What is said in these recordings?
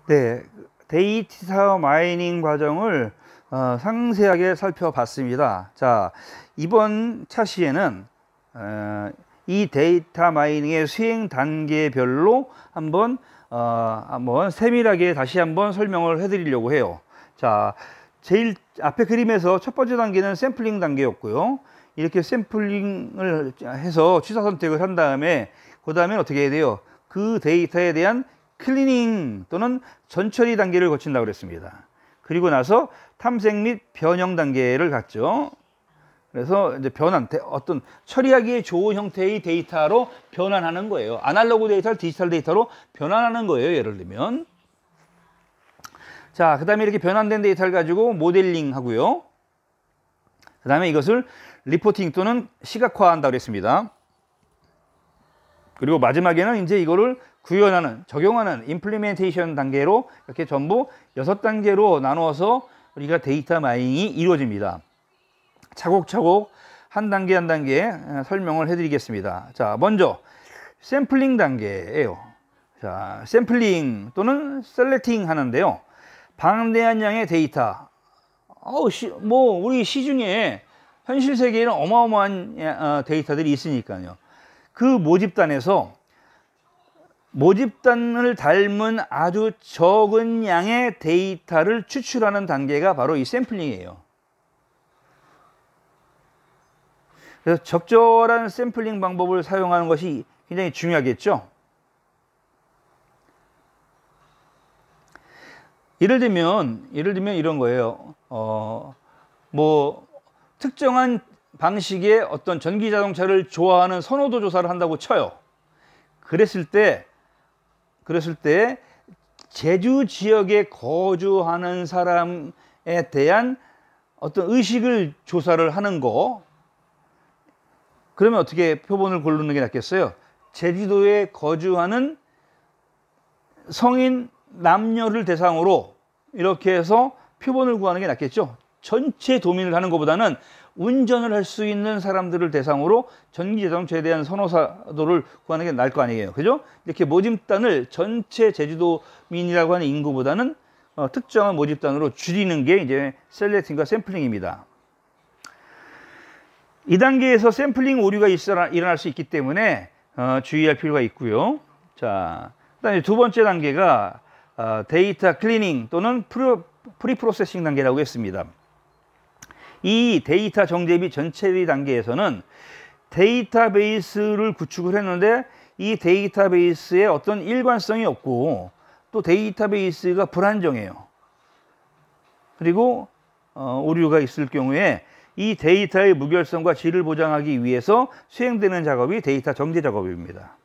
네, 데이터 마이닝 과정을 상세하게 살펴봤습니다. 자, 이번 차시에는 이 데이터 마이닝의 수행 단계별로 한번 세밀하게 다시 한번 설명을 해드리려고 해요. 자, 제일 앞에 그림에서 첫 번째 단계는 샘플링 단계였고요. 이렇게 샘플링을 해서 취사 선택을 한 다음에 그 다음에 어떻게 해야 돼요? 그 데이터에 대한 클리닝 또는 전처리 단계를 거친다고 그랬습니다. 그리고 나서 탐색 및 변형 단계를 갔죠. 그래서 이제 어떤 처리하기에 좋은 형태의 데이터로 변환하는 거예요. 아날로그 데이터를 디지털 데이터로 변환하는 거예요. 예를 들면. 자, 그 다음에 이렇게 변환된 데이터를 가지고 모델링 하고요. 그 다음에 이것을 리포팅 또는 시각화한다고 그랬습니다. 그리고 마지막에는 이제 이거를 구현하는, 적용하는 임플리멘테이션 단계로 이렇게 전부 6단계로 나누어서 우리가 데이터 마이닝이 이루어집니다. 차곡차곡 한 단계 한 단계 설명을 해드리겠습니다. 자, 먼저 샘플링 단계예요. 자, 샘플링 또는 셀렉팅 하는데요. 방대한 양의 데이터. 우리 시중에 현실 세계에는 어마어마한 데이터들이 있으니까요. 그 모집단에서 모집단을 닮은 아주 적은 양의 데이터를 추출하는 단계가 바로 이 샘플링이에요. 그래서 적절한 샘플링 방법을 사용하는 것이 굉장히 중요하겠죠. 예를 들면 이런 거예요. 특정한 방식의 어떤 전기 자동차를 좋아하는 선호도 조사를 한다고 쳐요. 그랬을 때 제주 지역에 거주하는 사람에 대한 어떤 의식을 조사를 하는 거. 그러면 어떻게 표본을 고르는 게 낫겠어요? 제주도에 거주하는 성인 남녀를 대상으로 이렇게 해서 표본을 구하는 게 낫겠죠. 전체 도민을 하는 것보다는 운전을 할 수 있는 사람들을 대상으로 전기자동차에 대한 선호도를 구하는 게 나을 거 아니에요. 그죠? 이렇게 모집단을 전체 제주도민이라고 하는 인구보다는 특정한 모집단으로 줄이는 게 이제 셀렉팅과 샘플링입니다. 이 단계에서 샘플링 오류가 일어날 수 있기 때문에 주의할 필요가 있고요. 자, 그다음에 두 번째 단계가 데이터 클리닝 또는 프리프로세싱 단계라고 했습니다. 이 데이터 정제 및 전처리 단계에서는 데이터베이스를 구축을 했는데 이 데이터베이스에 어떤 일관성이 없고 또 데이터베이스가 불안정해요. 그리고 오류가 있을 경우에 이 데이터의 무결성과 질을 보장하기 위해서 수행되는 작업이 데이터 정제 작업입니다.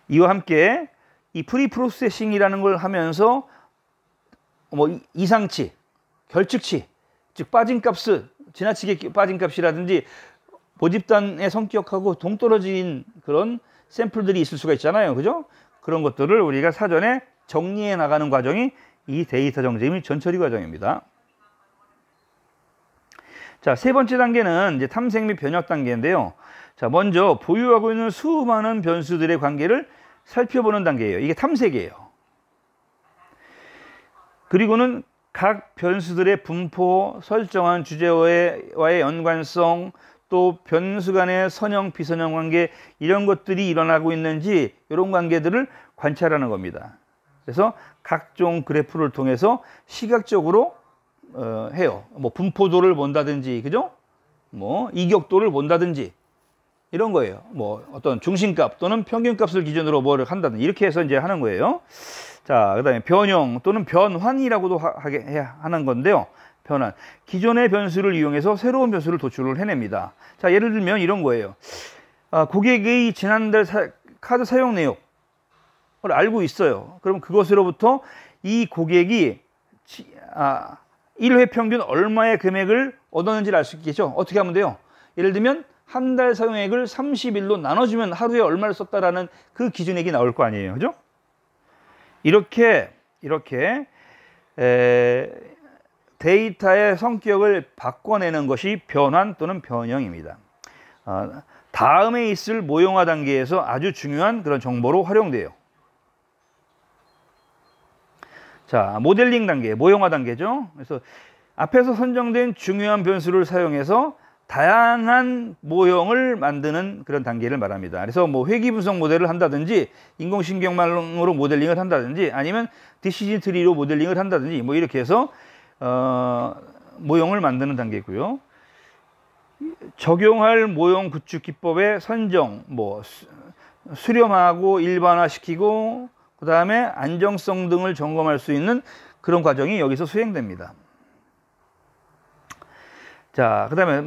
이와 함께 이 프리프로세싱이라는 걸 하면서 이상치, 결측치, 즉 빠진 값을 지나치게 빠진 값이라든지 모집단의 성격하고 동떨어진 그런 샘플들이 있을 수가 있잖아요. 그죠? 그런 것들을 우리가 사전에 정리해 나가는 과정이 이 데이터 정제 및 전처리 과정입니다. 자, 세 번째 단계는 이제 탐색 및 변형 단계인데요. 자, 먼저 보유하고 있는 수많은 변수들의 관계를 살펴보는 단계예요. 이게 탐색이에요. 그리고는 각 변수들의 분포, 설정한 주제와의 연관성, 또 변수 간의 선형, 비선형 관계 이런 것들이 일어나고 있는지 이런 관계들을 관찰하는 겁니다. 그래서 각종 그래프를 통해서 시각적으로 해요. 분포도를 본다든지, 그죠? 이격도를 본다든지 이런 거예요. 어떤 중심값 또는 평균값을 기준으로 뭐를 한다든지 이렇게 해서 이제 하는 거예요. 자, 그다음에 변형 또는 변환이라고도 하는 건데요. 변환. 기존의 변수를 이용해서 새로운 변수를 도출을 해냅니다. 자, 예를 들면 이런 거예요. 고객의 지난달 카드 사용 내역을 알고 있어요. 그럼 그것으로부터 이 고객이 1회 평균 얼마의 금액을 얻었는지를 알 수 있겠죠. 어떻게 하면 돼요? 예를 들면 한 달 사용액을 30일로 나눠주면 하루에 얼마를 썼다라는 그 기준액이 나올 거 아니에요. 그죠? 이렇게 데이터의 성격을 바꿔내는 것이 변환 또는 변형입니다. 다음에 있을 모형화 단계에서 아주 중요한 그런 정보로 활용돼요. 자, 모델링 단계, 모형화 단계죠. 그래서 앞에서 선정된 중요한 변수를 사용해서 다양한 모형을 만드는 그런 단계를 말합니다. 그래서 뭐 회귀 분석 모델을 한다든지 인공신경망으로 모델링을 한다든지 아니면 디시전 트리로 모델링을 한다든지 뭐 이렇게 해서 모형을 만드는 단계고요. 적용할 모형 구축 기법의 선정, 뭐 수렴하고 일반화시키고 그 다음에 안정성 등을 점검할 수 있는 그런 과정이 여기서 수행됩니다. 자, 그 다음에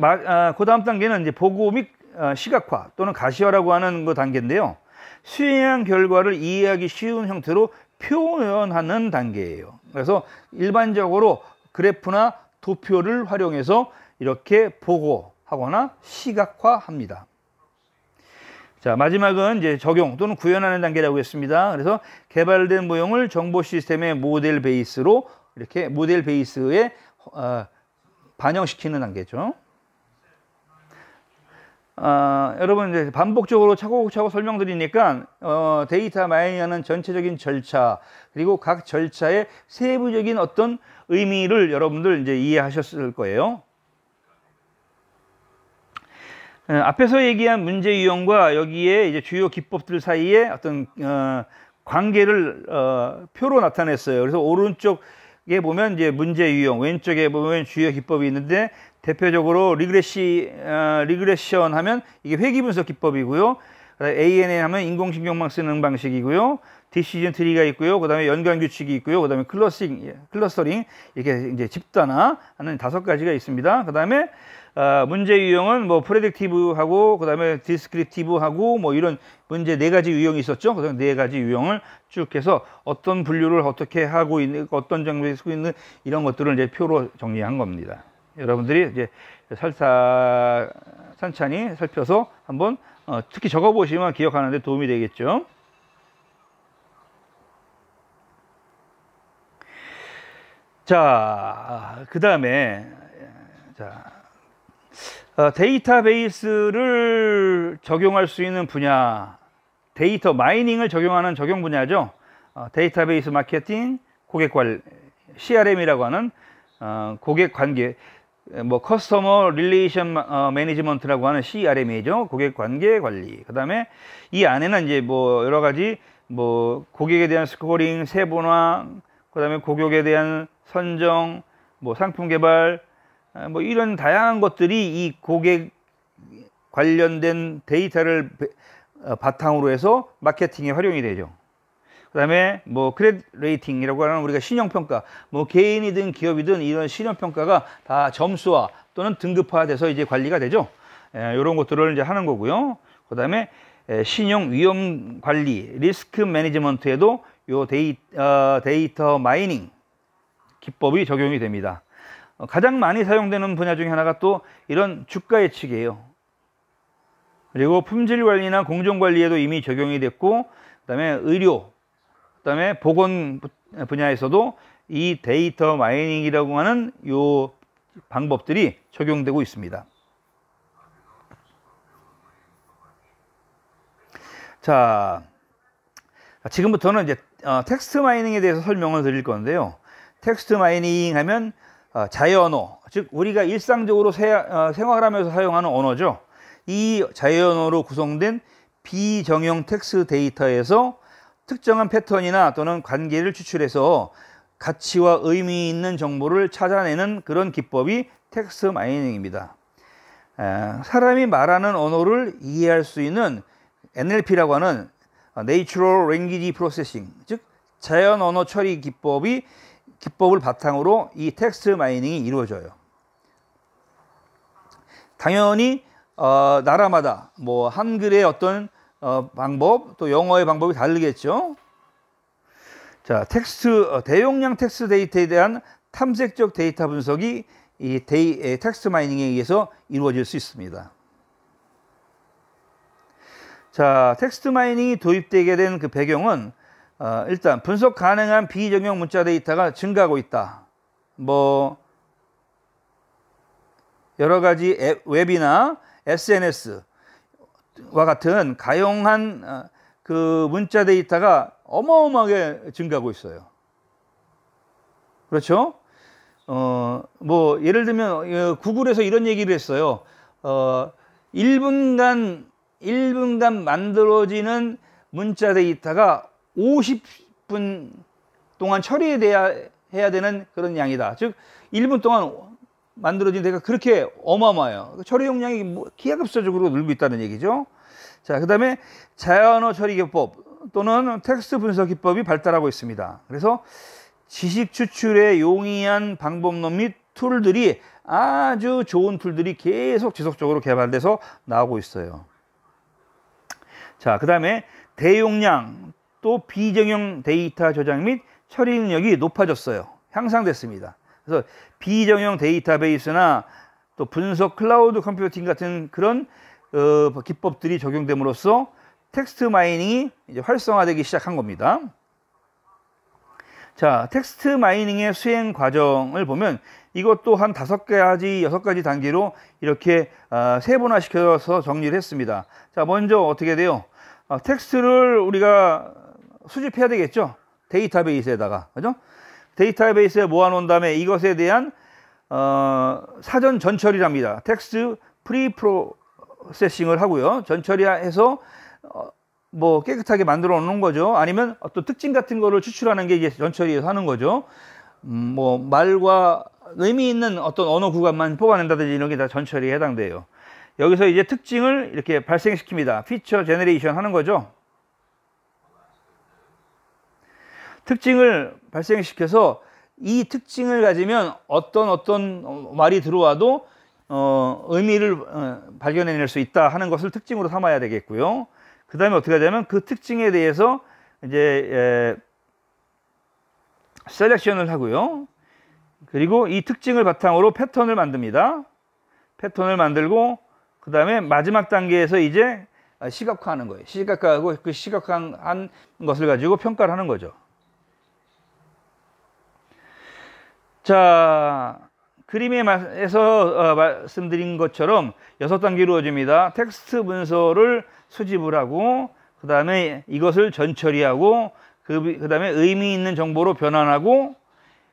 그 다음 단계는 이제 보고 및 시각화 또는 가시화라고 하는 그 단계인데요. 수행한 결과를 이해하기 쉬운 형태로 표현하는 단계예요. 그래서 일반적으로 그래프나 도표를 활용해서 이렇게 보고하거나 시각화합니다. 자, 마지막은 이제 적용 또는 구현하는 단계라고 했습니다. 그래서 개발된 모형을 정보 시스템의 모델 베이스로 이렇게 모델 베이스에 반영시키는 단계죠. 여러분 이제 반복적으로 차곡차곡 설명드리니까 데이터 마이닝하는 전체적인 절차 그리고 각 절차의 세부적인 어떤 의미를 여러분들 이제 이해하셨을 거예요. 앞에서 얘기한 문제 유형과 여기에 이제 주요 기법들 사이에 어떤 관계를 표로 나타냈어요. 그래서 오른쪽에 보면 이제 문제 유형, 왼쪽에 보면 주요 기법이 있는데 대표적으로 리그레션 하면 이게 회귀 분석 기법이고요. ANN 하면 인공신경망 쓰는 방식이고요. 디시전 트리가 있고요. 그다음에 연관 규칙이 있고요. 그다음에 클러스터링 이렇게 이제 집단화하는 5가지가 있습니다. 그다음에 문제 유형은 뭐 프레딕티브하고 그다음에 디스크립티브하고 뭐 이런 문제 4가지 유형이 있었죠. 그다음 4가지 유형을 쭉 해서 어떤 분류를 어떻게 하고 있는 어떤 장비에 쓰고 있는 이런 것들을 이제 표로 정리한 겁니다. 여러분들이 이제 천천히 살펴서 한번 특히 적어 보시면 기억하는 데 도움이 되겠죠. 자, 그다음에 데이터베이스를 적용할 수 있는 분야, 데이터 마이닝을 적용하는 적용 분야죠. 데이터베이스 마케팅, 고객 관리, CRM이라고 하는 고객 관계, 뭐 커스터머 릴레이션 매니지먼트라고 하는 CRM이죠. 고객 관계 관리. 그다음에 이 안에는 이제 뭐 여러 가지 뭐 고객에 대한 스코어링, 세분화, 그다음에 고객에 대한 선정, 뭐 상품 개발, 뭐 이런 다양한 것들이 이 고객 관련된 데이터를 바탕으로 해서 마케팅에 활용이 되죠. 그다음에 뭐 크레딧 레이팅이라고 하는 우리가 신용평가, 뭐 개인이든 기업이든 이런 신용평가가 다 점수화 또는 등급화돼서 이제 관리가 되죠. 이런 것들을 이제 하는 거고요. 그다음에 신용 위험 관리, 리스크 매니지먼트에도 요 데이터 마이닝 기법이 적용이 됩니다. 가장 많이 사용되는 분야 중에 하나가 또 이런 주가 예측이에요. 그리고 품질 관리나 공정 관리에도 이미 적용이 됐고, 그다음에 의료, 그다음에 보건 분야에서도 이 데이터 마이닝이라고 하는 요 방법들이 적용되고 있습니다. 자, 지금부터는 이제 텍스트 마이닝에 대해서 설명을 드릴 건데요. 텍스트 마이닝 하면 자유언어, 즉 우리가 일상적으로 생활하면서 사용하는 언어죠. 이 자유언어로 구성된 비정형 텍스트 데이터에서 특정한 패턴이나 또는 관계를 추출해서 가치와 의미 있는 정보를 찾아내는 그런 기법이 텍스트 마이닝입니다. 사람이 말하는 언어를 이해할 수 있는 NLP라고 하는 Natural Language Processing, 즉 자연 언어 처리 기법을 바탕으로 이 텍스트 마이닝이 이루어져요. 당연히 나라마다 뭐 한글의 어떤 방법 또 영어의 방법이 다르겠죠. 자, 대용량 텍스트 데이터에 대한 탐색적 데이터 분석이 이 텍스트 마이닝에 의해서 이루어질 수 있습니다. 자, 텍스트 마이닝이 도입되게 된 그 배경은 일단 분석 가능한 비정형 문자 데이터가 증가하고 있다. 뭐 여러 가지 웹이나 SNS와 같은 가용한 그 문자 데이터가 어마어마하게 증가하고 있어요. 그렇죠? 뭐 예를 들면 구글에서 이런 얘기를 했어요. 1분간 만들어지는 문자 데이터가 50분 동안 해야 되는 그런 양이다. 즉 1분 동안 만들어진 데가 그렇게 어마어마해요. 처리 용량이 뭐 기하급수적으로 늘고 있다는 얘기죠. 자, 그다음에 자연어 처리 기법 또는 텍스트 분석 기법이 발달하고 있습니다. 그래서 지식 추출에 용이한 방법론 및 툴들이 아주 좋은 툴들이 계속 지속적으로 개발돼서 나오고 있어요. 자, 그다음에 대용량 또 비정형 데이터 저장 및 처리 능력이 높아졌어요. 향상됐습니다. 그래서 비정형 데이터베이스나 또 분석 클라우드 컴퓨팅 같은 그런 기법들이 적용됨으로써 텍스트 마이닝이 이제 활성화되기 시작한 겁니다. 자, 텍스트 마이닝의 수행 과정을 보면 이것도 한 5가지, 6가지 단계로 이렇게 세분화시켜서 정리를 했습니다. 자, 먼저 어떻게 돼요? 텍스트를 우리가 수집해야 되겠죠? 데이터베이스에다가, 그죠? 데이터베이스에 모아놓은 다음에 이것에 대한 사전 전처리를 합니다. 텍스트 프리프로세싱을 하고요. 전처리해서 뭐 깨끗하게 만들어 놓는 거죠. 아니면 어떤 특징 같은 거를 추출하는 게 이제 전처리에서 하는 거죠. 뭐 말과 의미 있는 어떤 언어 구간만 뽑아낸다든지 이런 게 다 전처리에 해당돼요. 여기서 이제 특징을 이렇게 발생시킵니다. 피처 제너레이션 하는 거죠. 특징을 발생시켜서 이 특징을 가지면 어떤 말이 들어와도 의미를 발견해낼 수 있다 하는 것을 특징으로 삼아야 되겠고요. 그 다음에 어떻게 하냐면 그 특징에 대해서 이제 셀렉션을 하고요. 그리고 이 특징을 바탕으로 패턴을 만듭니다. 패턴을 만들고 그 다음에 마지막 단계에서 이제 시각화하는 거예요. 시각화하고 그 시각화한 것을 가지고 평가를 하는 거죠. 자, 그림에서 말씀드린 것처럼 6단계로 이루어집니다. 텍스트 문서를 수집을 하고 그 다음에 이것을 전처리하고 그 다음에 의미 있는 정보로 변환하고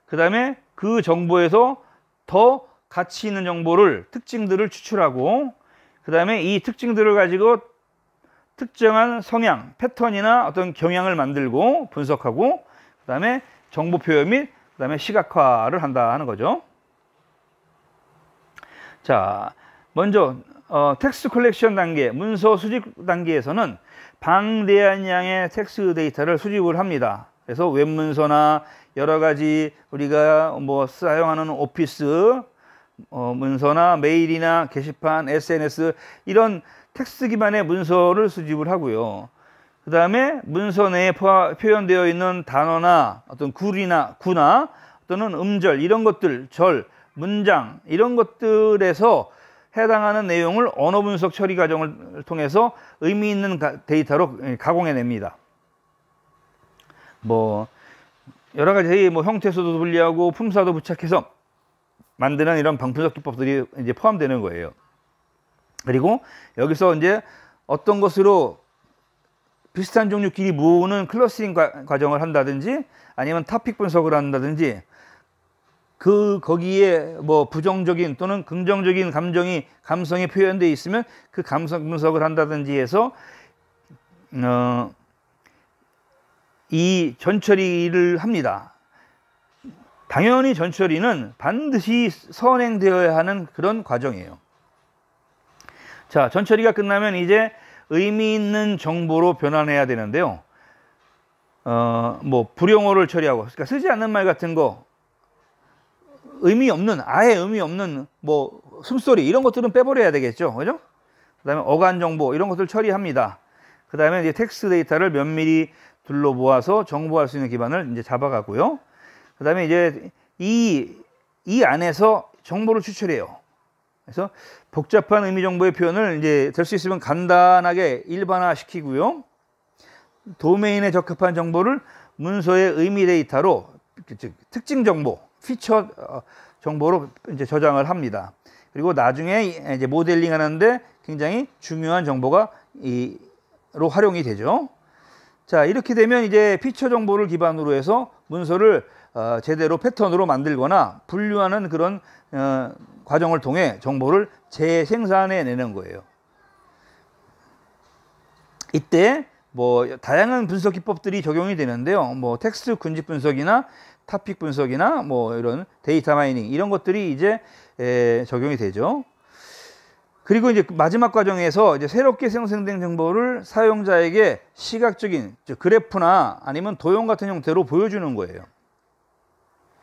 그 다음에 그 정보에서 더 가치 있는 정보를 특징들을 추출하고 그 다음에 이 특징들을 가지고 특정한 성향, 패턴이나 어떤 경향을 만들고 분석하고 그 다음에 정보 표현 및 그 다음에 시각화를 한다 하는 거죠. 자, 먼저 텍스트 컬렉션 단계, 문서 수집 단계에서는 방대한 양의 텍스트 데이터를 수집을 합니다. 그래서 웹문서나 여러 가지 우리가 뭐 사용하는 오피스 문서나 메일이나 게시판, SNS 이런 텍스트 기반의 문서를 수집을 하고요. 그 다음에 문서 내에 표현되어 있는 단어나 어떤 구나 또는 음절 이런 것들, 절, 문장 이런 것들에서 해당하는 내용을 언어 분석 처리 과정을 통해서 의미 있는 데이터로 가공해냅니다. 뭐 여러 가지 뭐 형태수도 분리하고 품사도 부착해서 만드는 이런 분석 기법들이 이제 포함되는 거예요. 그리고 여기서 이제 어떤 것으로 비슷한 종류끼리 모으는 클러스팅 과정을 한다든지 아니면 토픽 분석을 한다든지 거기에 뭐 부정적인 또는 긍정적인 감성이 표현되어 있으면 그 감성 분석을 한다든지 해서 이 전처리를 합니다. 당연히 전처리는 반드시 선행되어야 하는 그런 과정이에요. 자, 전처리가 끝나면 이제 의미 있는 정보로 변환해야 되는데요. 뭐 불용어를 처리하고, 그러니까 쓰지 않는 말 같은 거, 아예 의미 없는 뭐 숨소리 이런 것들은 빼버려야 되겠죠, 그죠? 그다음에 어간 정보 이런 것들 처리합니다. 그다음에 이제 텍스트 데이터를 면밀히 둘러 모아서 정보할 수 있는 기반을 이제 잡아가고요. 그다음에 이제 이 안에서 정보를 추출해요. 그래서 복잡한 의미 정보의 표현을 이제 될 수 있으면 간단하게 일반화시키고요. 도메인에 적합한 정보를 문서의 의미 데이터로 즉 특징 정보, 피처 정보로 이제 저장을 합니다. 그리고 나중에 이제 모델링 하는데 굉장히 중요한 정보가 로 활용이 되죠. 자, 이렇게 되면 이제 피처 정보를 기반으로 해서 문서를 제대로 패턴으로 만들거나 분류하는 그런 과정을 통해 정보를 재생산해내는 거예요. 이때 뭐 다양한 분석 기법들이 적용이 되는데요. 뭐 텍스트 군집 분석이나 토픽 분석이나 뭐 이런 데이터 마이닝 이런 것들이 이제 적용이 되죠. 그리고 이제 마지막 과정에서 이제 새롭게 생성된 정보를 사용자에게 시각적인 그래프나 아니면 도형 같은 형태로 보여주는 거예요.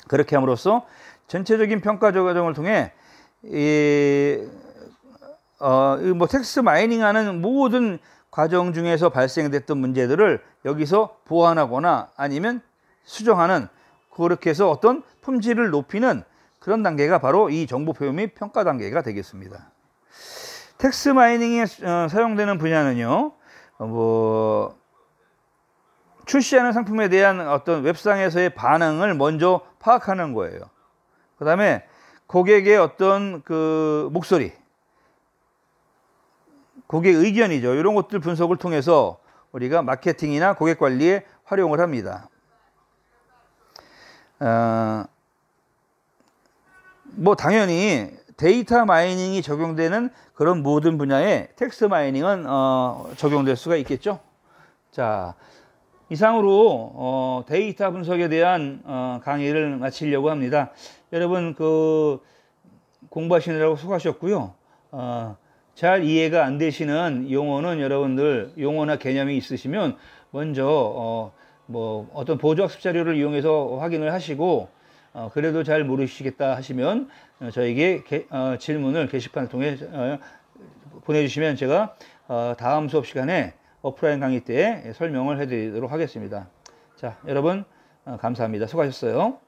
그렇게 함으로써 전체적인 평가 과정을 통해 뭐 텍스트 마이닝하는 모든 과정 중에서 발생됐던 문제들을 여기서 보완하거나 아니면 수정하는, 그렇게 해서 어떤 품질을 높이는 그런 단계가 바로 이 정보 표현 및 평가 단계가 되겠습니다. 텍스트 마이닝에 사용되는 분야는요, 뭐 출시하는 상품에 대한 어떤 웹상에서의 반응을 먼저 파악하는 거예요. 그 다음에 고객의 어떤 그 목소리, 고객 의견이죠. 이런 것들 분석을 통해서 우리가 마케팅이나 고객 관리에 활용을 합니다. 뭐 당연히 데이터 마이닝이 적용되는 그런 모든 분야에 텍스트 마이닝은 적용될 수가 있겠죠. 자, 이상으로 데이터 분석에 대한 강의를 마치려고 합니다. 여러분 그 공부하시느라고 수고하셨고요. 잘 이해가 안 되시는 용어는 여러분들 용어나 개념이 있으시면 먼저 뭐 어떤 보조학습 자료를 이용해서 확인을 하시고 그래도 잘 모르시겠다 하시면 저에게 질문을 게시판을 통해 보내주시면 제가 다음 수업 시간에 오프라인 강의 때 설명을 해드리도록 하겠습니다. 자, 여러분 감사합니다. 수고하셨어요.